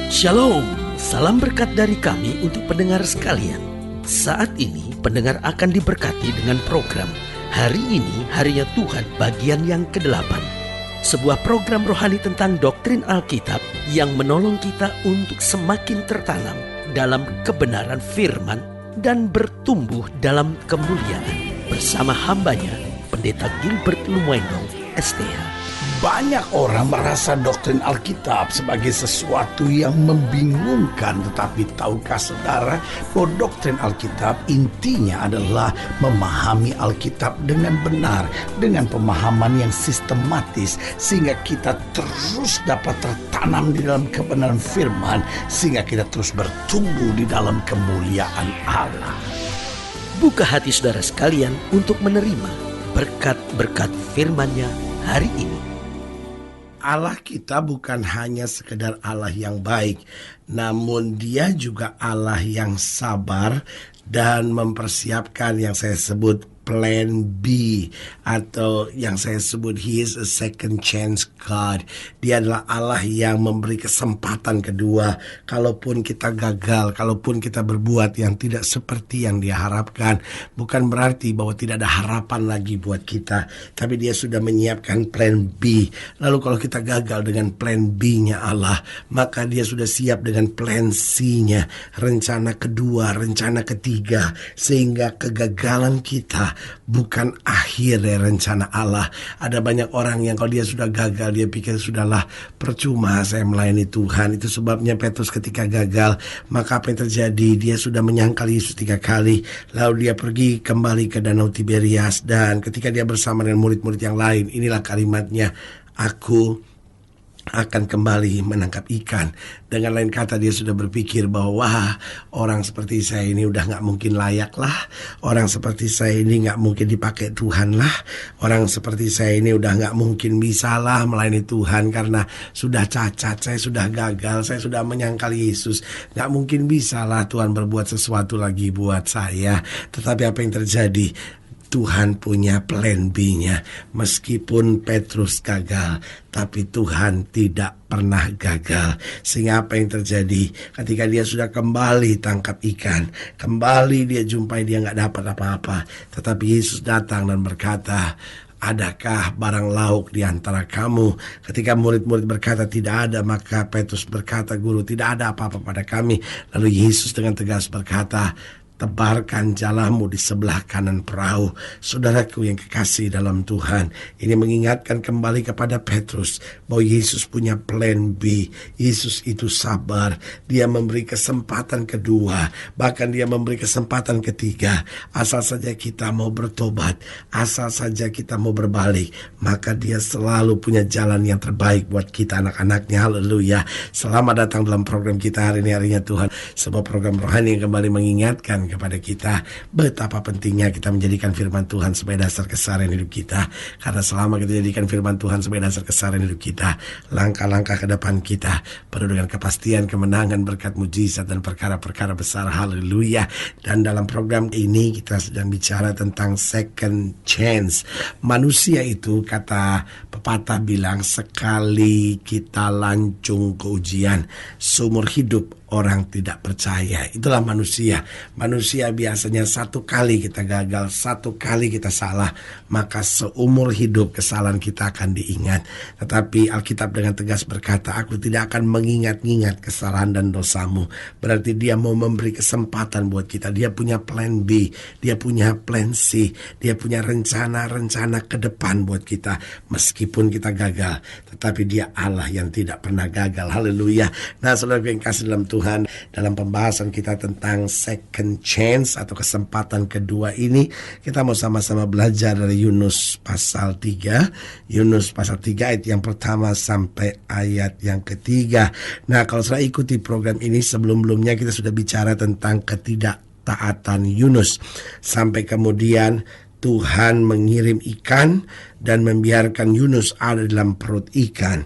Shalom, salam berkat dari kami untuk pendengar sekalian. Saat ini pendengar akan diberkati dengan program Hari Ini Harinya Tuhan bagian yang ke-8. Sebuah program rohani tentang doktrin Alkitab yang menolong kita untuk semakin tertanam dalam kebenaran firman dan bertumbuh dalam kemuliaan. Bersama hambanya, Pendeta Gilbert Lumendo, STH. Banyak orang merasa doktrin Alkitab sebagai sesuatu yang membingungkan. Tetapi tahukah saudara bahwa doktrin Alkitab intinya adalah memahami Alkitab dengan benar, dengan pemahaman yang sistematis, sehingga kita terus dapat tertanam di dalam kebenaran firman, sehingga kita terus bertumbuh di dalam kemuliaan Allah. Buka hati saudara sekalian untuk menerima berkat-berkat firman-Nya hari ini. Allah kita bukan hanya sekedar Allah yang baik, namun Dia juga Allah yang sabar dan mempersiapkan yang saya sebut Plan B, atau yang saya sebut He is a second chance God. Dia adalah Allah yang memberi kesempatan kedua. Kalaupun kita gagal, kalaupun kita berbuat yang tidak seperti yang Dia harapkan, bukan berarti bahwa tidak ada harapan lagi buat kita, tapi Dia sudah menyiapkan Plan B. Lalu kalau kita gagal dengan Plan B-nya Allah, maka Dia sudah siap dengan Plan C-nya, rencana kedua, rencana ketiga, sehingga kegagalan kita bukan akhir dari rencana Allah. Ada banyak orang yang kalau dia sudah gagal, dia pikir sudahlah, percuma saya melayani Tuhan. Itu sebabnya Petrus ketika gagal, maka apa yang terjadi? Dia sudah menyangkal Yesus 3 kali. Lalu dia pergi kembali ke Danau Tiberias, dan ketika dia bersama dengan murid-murid yang lain, inilah kalimatnya, aku akan kembali menangkap ikan. Dengan lain kata, dia sudah berpikir bahwa wah, orang seperti saya ini udah gak mungkin layak lah. Orang seperti saya ini gak mungkin dipakai Tuhan lah. Orang seperti saya ini udah gak mungkin bisa lah melayani Tuhan, karena sudah cacat, saya sudah gagal, saya sudah menyangkal Yesus. Gak mungkin bisa lah Tuhan berbuat sesuatu lagi buat saya. Tetapi apa yang terjadi? Tuhan punya plan B-nya. Meskipun Petrus gagal, tapi Tuhan tidak pernah gagal. Sehingga apa yang terjadi? Ketika dia sudah kembali tangkap ikan, kembali dia jumpai dia gak dapat apa-apa. Tetapi Yesus datang dan berkata, adakah barang lauk di antara kamu? Ketika murid-murid berkata tidak ada, maka Petrus berkata, Guru, tidak ada apa-apa pada kami. Lalu Yesus dengan tegas berkata, tebarkan jalamu di sebelah kanan perahu. Saudaraku yang kekasih dalam Tuhan, ini mengingatkan kembali kepada Petrus bahwa Yesus punya plan B. Yesus itu sabar. Dia memberi kesempatan kedua, bahkan dia memberi kesempatan ketiga. Asal saja kita mau bertobat, asal saja kita mau berbalik, maka dia selalu punya jalan yang terbaik buat kita, anak-anaknya. Haleluya. Selamat datang dalam program kita hari ini, Harinya Tuhan, sebuah program rohani yang kembali mengingatkan kepada kita betapa pentingnya kita menjadikan firman Tuhan sebagai dasar keseharian hidup kita. Karena selama kita jadikan firman Tuhan sebagai dasar keseharian hidup kita, langkah-langkah ke depan kita penuh dengan kepastian, kemenangan, berkat, mujizat, dan perkara-perkara besar. Haleluya. Dan dalam program ini kita sedang bicara tentang second chance. Manusia itu, kata pepatah bilang, sekali kita lancung ke ujian, seumur hidup orang tidak percaya. Itulah manusia. Manusia biasanya satu kali kita gagal, satu kali kita salah, maka seumur hidup kesalahan kita akan diingat. Tetapi Alkitab dengan tegas berkata, aku tidak akan mengingat-ingat kesalahan dan dosamu. Berarti dia mau memberi kesempatan buat kita. Dia punya plan B, dia punya plan C, dia punya rencana-rencana ke depan buat kita. Meskipun kita gagal, tetapi dia Allah yang tidak pernah gagal. Haleluya. Nah, saudara yang kasih dalam Tuhan, dalam pembahasan kita tentang second chance atau kesempatan kedua ini, kita mau sama-sama belajar dari Yunus pasal 3. Yunus pasal 3 ayat yang pertama sampai ayat yang ketiga. Nah, kalau saya ikuti program ini, sebelum-belumnya kita sudah bicara tentang ketidaktaatan Yunus. Sampai kemudian Tuhan mengirim ikan dan membiarkan Yunus ada dalam perut ikan.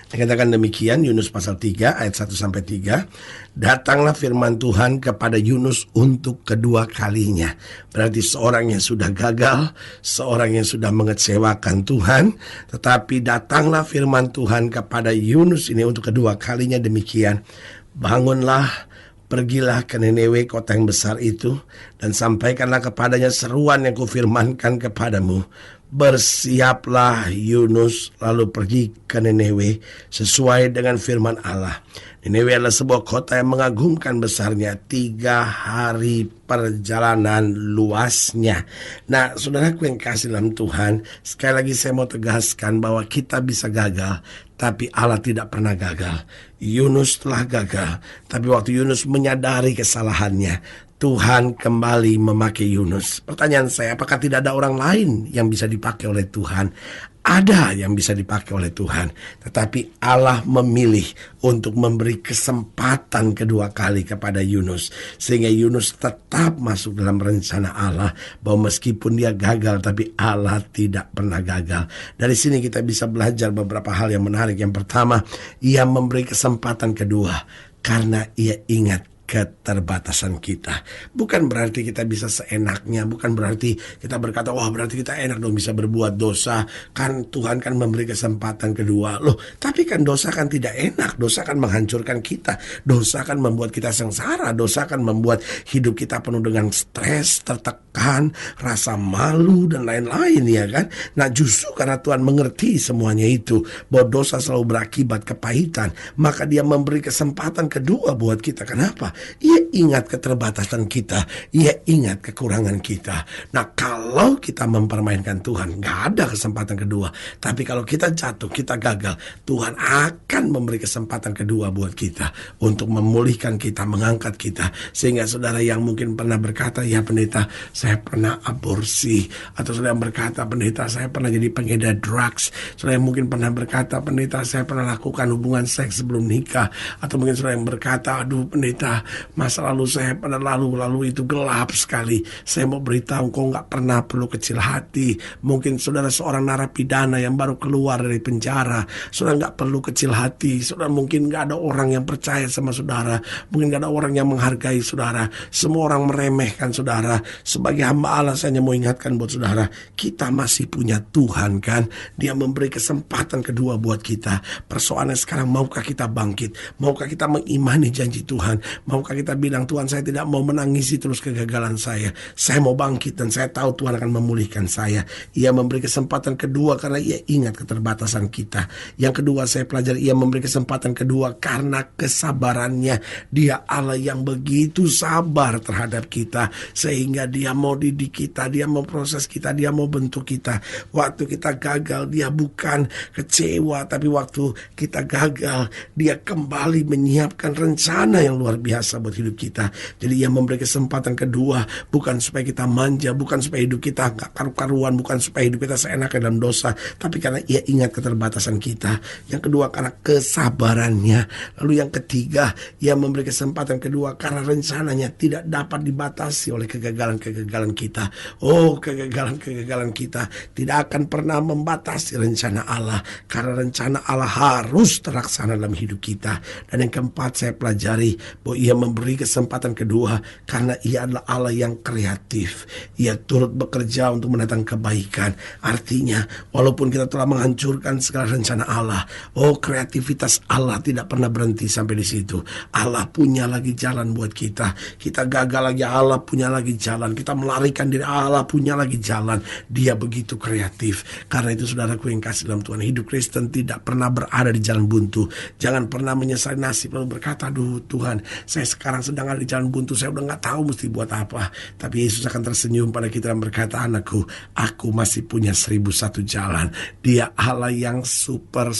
Dikatakan demikian, Yunus pasal 3 ayat 1-3. Datanglah firman Tuhan kepada Yunus untuk kedua kalinya. Berarti seorang yang sudah gagal, seorang yang sudah mengecewakan Tuhan, tetapi datanglah firman Tuhan kepada Yunus ini untuk kedua kalinya demikian. Bangunlah, pergilah ke Niniwe, kota yang besar itu, dan sampaikanlah kepadanya seruan yang kufirmankan kepadamu. Bersiaplah Yunus, lalu pergi ke Niniwe sesuai dengan firman Allah. Niniwe adalah sebuah kota yang mengagumkan besarnya, 3 hari perjalanan luasnya. Nah, saudaraku yang kasih dalam Tuhan, sekali lagi saya mau tegaskan bahwa kita bisa gagal, tapi Allah tidak pernah gagal. Yunus telah gagal, tapi waktu Yunus menyadari kesalahannya, Tuhan kembali memakai Yunus. Pertanyaan saya, apakah tidak ada orang lain yang bisa dipakai oleh Tuhan? Ada yang bisa dipakai oleh Tuhan, tetapi Allah memilih untuk memberi kesempatan kedua kali kepada Yunus, sehingga Yunus tetap masuk dalam rencana Allah, bahwa meskipun dia gagal, tapi Allah tidak pernah gagal. Dari sini kita bisa belajar beberapa hal yang menarik. Yang pertama, ia memberi kesempatan kedua karena ia ingat keterbatasan kita. Bukan berarti kita bisa seenaknya, bukan berarti kita berkata, wah berarti kita enak dong bisa berbuat dosa, kan Tuhan kan memberi kesempatan kedua. Loh, tapi kan dosa kan tidak enak, dosa kan menghancurkan kita, dosa kan membuat kita sengsara, dosa kan membuat hidup kita penuh dengan stres, tertekan, rasa malu dan lain-lain, ya kan. Nah, justru karena Tuhan mengerti semuanya itu, bahwa dosa selalu berakibat kepahitan, maka dia memberi kesempatan kedua buat kita. Kenapa? Ia ingat keterbatasan kita, ia ingat kekurangan kita. Nah, kalau kita mempermainkan Tuhan, gak ada kesempatan kedua. Tapi kalau kita jatuh, kita gagal, Tuhan akan memberi kesempatan kedua buat kita, untuk memulihkan kita, mengangkat kita. Sehingga saudara yang mungkin pernah berkata, ya pendeta, saya pernah aborsi. Atau saudara yang berkata, pendeta, saya pernah jadi pengedar drugs. Saudara yang mungkin pernah berkata, pendeta, saya pernah lakukan hubungan seks sebelum nikah. Atau mungkin saudara yang berkata, aduh pendeta, masa lalu saya pada lalu itu gelap sekali. Saya mau beritahu, kau gak pernah perlu kecil hati. Mungkin saudara seorang narapidana yang baru keluar dari penjara, saudara gak perlu kecil hati. Saudara mungkin gak ada orang yang percaya sama saudara, mungkin gak ada orang yang menghargai saudara, semua orang meremehkan saudara. Sebagai hamba Allah, saya hanya mau ingatkan buat saudara, kita masih punya Tuhan kan. Dia memberi kesempatan kedua buat kita. Persoalannya sekarang, maukah kita bangkit? Maukah kita mengimani janji Tuhan? Maukah kita bilang, Tuhan, saya tidak mau menangisi terus kegagalan saya mau bangkit dan saya tahu Tuhan akan memulihkan saya. Ia memberi kesempatan kedua karena ia ingat keterbatasan kita. Yang kedua saya pelajari, ia memberi kesempatan kedua karena kesabarannya. Dia Allah yang begitu sabar terhadap kita, sehingga dia mau didik kita, dia mau proses kita, dia mau bentuk kita. Waktu kita gagal, dia bukan kecewa, tapi waktu kita gagal, dia kembali menyiapkan rencana yang luar biasa buat hidup kita. Jadi ia memberi kesempatan kedua, bukan supaya kita manja, bukan supaya hidup kita gak karu-karuan, bukan supaya hidup kita seenaknya dalam dosa, tapi karena ia ingat keterbatasan kita. Yang kedua karena kesabarannya. Lalu yang ketiga, ia memberi kesempatan kedua karena rencananya tidak dapat dibatasi oleh kegagalan-kegagalan kita. Oh, kegagalan-kegagalan kita tidak akan pernah membatasi rencana Allah, karena rencana Allah harus terlaksana dalam hidup kita. Dan yang keempat saya pelajari, bahwa ia memberi kesempatan kedua karena ia adalah Allah yang kreatif. Ia turut bekerja untuk mendatangkan kebaikan. Artinya, walaupun kita telah menghancurkan segala rencana Allah, kreativitas Allah tidak pernah berhenti sampai di situ. Allah punya lagi jalan buat kita. Kita gagal lagi, Allah punya lagi jalan. Kita melarikan diri, Allah punya lagi jalan. Dia begitu kreatif. Karena itu saudaraku yang kasih dalam Tuhan, hidup Kristen tidak pernah berada di jalan buntu. Jangan pernah menyesali nasib lalu berkata, aduh Tuhan, saya sekarang sedang ada di jalan buntu, saya udah gak tahu mesti buat apa. Tapi Yesus akan tersenyum pada kita dan berkata, anakku, aku masih punya 1001 jalan. Dia Allah yang super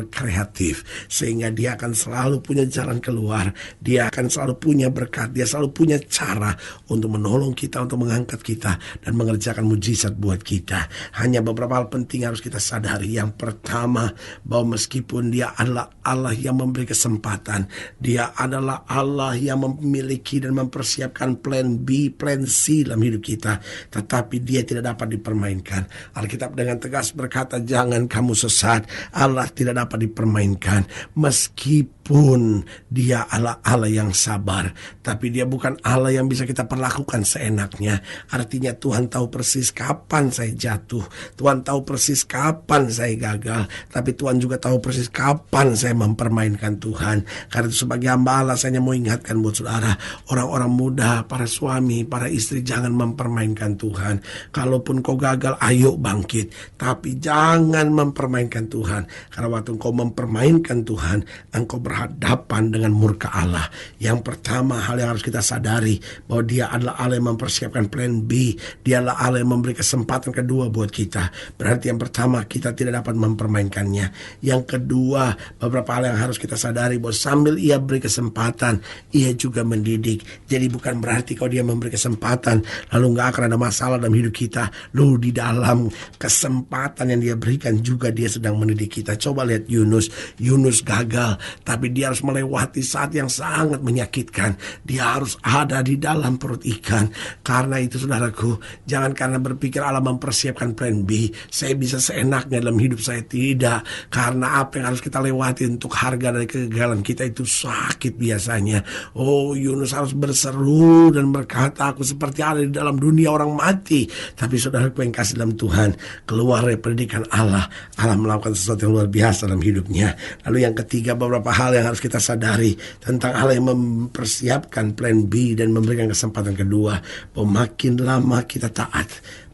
kreatif, sehingga dia akan selalu punya jalan keluar. Dia akan selalu punya berkat. Dia selalu punya cara untuk menolong kita, untuk mengangkat kita dan mengerjakan mujizat buat kita. Hanya beberapa hal penting harus kita sadari. Yang pertama, bahwa meskipun dia adalah Allah yang memberi kesempatan, dia adalah Allah Allah yang memiliki dan mempersiapkan plan B, plan C dalam hidup kita. Tetapi dia tidak dapat dipermainkan. Alkitab dengan tegas berkata, jangan kamu sesat. Allah tidak dapat dipermainkan. Meskipun dia Allah yang sabar, tapi dia bukan Allah yang bisa kita perlakukan seenaknya. Artinya Tuhan tahu persis kapan saya jatuh. Tuhan tahu persis kapan saya gagal. Tapi Tuhan juga tahu persis kapan saya mempermainkan Tuhan. Karena itu sebagai hamba Allah, saya mau ingatkan buat saudara, orang-orang muda, para suami, para istri, jangan mempermainkan Tuhan. Kalaupun kau gagal, ayo bangkit. Tapi jangan mempermainkan Tuhan. Karena waktu engkau mempermainkan Tuhan, engkau berhadapan dengan murka Allah. Yang pertama, hal yang harus kita sadari, bahwa dia adalah Allah yang mempersiapkan plan B. Dia adalah Allah yang memberi kesempatan kedua buat kita. Berarti yang pertama, kita tidak dapat mempermainkannya. Yang kedua, beberapa hal yang harus kita sadari, bahwa sambil ia beri kesempatan, ia juga mendidik. Jadi bukan berarti kalau dia memberi kesempatan lalu gak akan ada masalah dalam hidup kita. Lalu di dalam kesempatan yang dia berikan juga dia sedang mendidik kita. Coba lihat Yunus gagal, tapi dia harus melewati saat yang sangat menyakitkan. Dia harus ada di dalam perut ikan. Karena itu saudaraku, jangan karena berpikir Allah mempersiapkan plan B, saya bisa seenaknya dalam hidup saya. Tidak. Karena apa yang harus kita lewati untuk harga dari kegagalan kita itu sakit biasanya. Oh, Yunus harus berseru dan berkata, aku seperti ada di dalam dunia orang mati. Tapi saudaraku yang kasih dalam Tuhan, keluar dari pendidikan Allah, Allah melakukan sesuatu yang luar biasa dalam hidupnya. Lalu yang ketiga, beberapa hal yang harus kita sadari tentang Allah yang mempersiapkan plan B dan memberikan kesempatan kedua, bahwa makin lama kita taat,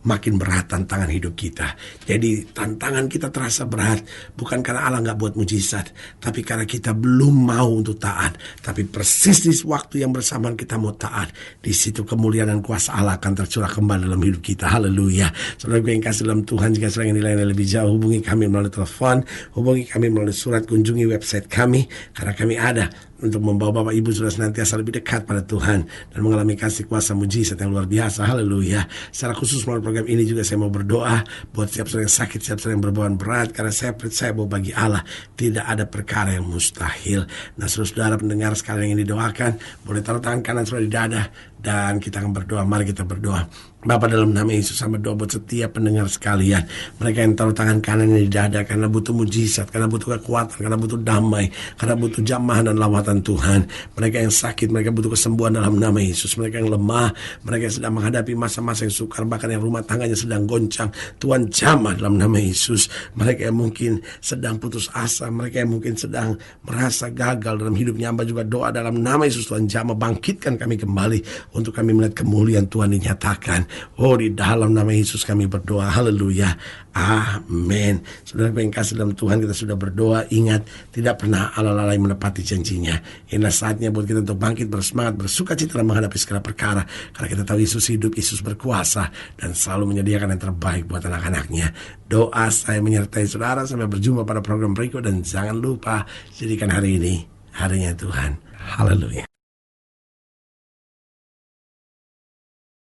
makin berat tantangan hidup kita. Jadi tantangan kita terasa berat, bukan karena Allah gak buat mujizat, tapi karena kita belum mau untuk taat. Tapi persis di waktu yang bersamaan kita mau taat, di situ kemuliaan dan kuasa Allah akan tercurah kembali dalam hidup kita. Haleluya. Saudara gue yang kasih dalam Tuhan, jika saudara yang nilainya lebih jauh, hubungi kami melalui telepon, hubungi kami melalui surat, kunjungi website kami, karena kami ada untuk membawa Bapak Ibu sudah senantiasa lebih dekat pada Tuhan dan mengalami kasih kuasa mujizat yang luar biasa. Haleluya. Secara khusus melalui program ini juga saya mau berdoa buat siap saudara yang sakit, siap saudara yang berbeban berat, karena saya percaya bahwa bagi Allah tidak ada perkara yang mustahil. Nah, saudara pendengar sekalian yang didoakan, boleh taruh tangan kanan saudara di dada dan kita akan berdoa. Mari kita berdoa. Bapa, dalam nama Yesus, sama doa buat setiap pendengar sekalian, mereka yang taruh tangan kanannya di dada karena butuh mujizat, karena butuh kekuatan, karena butuh damai, karena butuh jamahan dan lawatan Tuhan. Mereka yang sakit, mereka butuh kesembuhan dalam nama Yesus. Mereka yang lemah, mereka yang sedang menghadapi masa-masa yang sukar, bahkan yang rumah tangganya sedang goncang, Tuhan jamah dalam nama Yesus. Mereka yang mungkin sedang putus asa, mereka yang mungkin sedang merasa gagal dalam hidupnya, hamba juga doa dalam nama Yesus, Tuhan jamah, bangkitkan kami kembali untuk kami melihat kemuliaan Tuhan dinyatakan. Oh, di dalam nama Yesus kami berdoa. Haleluya. Amin. Saudara yang kasih dalam Tuhan, kita sudah berdoa. Ingat, tidak pernah Allah lalai menepati janjinya. Inilah saatnya buat kita untuk bangkit, bersemangat, bersuka cita dalam menghadapi segala perkara. Karena kita tahu Yesus hidup, Yesus berkuasa, dan selalu menyediakan yang terbaik buat anak-anaknya. Doa saya menyertai saudara. Sampai berjumpa pada program berikut. Dan jangan lupa, jadikan hari ini harinya Tuhan. Haleluya.